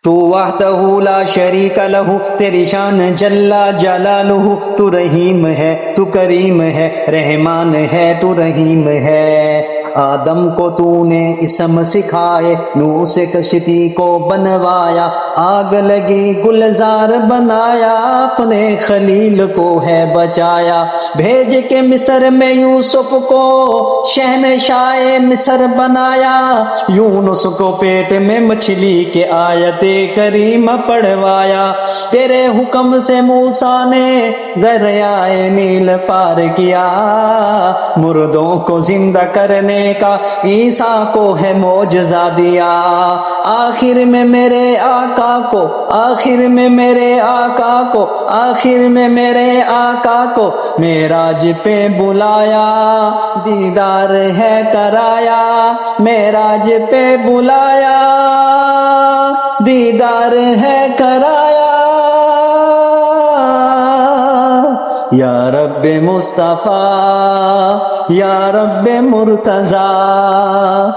تو وحدہ لا شریک لہ، تیری شان جل جلالہ، تو رحیم ہے تو کریم ہے، رحمان ہے تو رحیم ہے۔ آدم کو تو نے اسم سکھائے، نوح سے کشتی کو بنوایا، آگ لگی گلزار بنایا، اپنے خلیل کو ہے بچایا، بھیج کے مصر میں یوسف کو شہنشاہ مصر بنایا، یونس کو پیٹ میں مچھلی کے آیت کریمہ پڑھوایا، تیرے حکم سے موسیٰ نے دریائے نیل پار کیا، مردوں کو زندہ کرنے کا عیسیٰ کو ہے معجزہ دیا، آخر میں میرے آقا کو، آخر میں میرے آقا کو، آخر میں میرے آقا کو معراج پہ بلایا، دیدار ہے کرایا، معراج پہ بلایا، دیدار ہے کرایا، یا رب مصطفیٰ، یا رب مرتضیٰ۔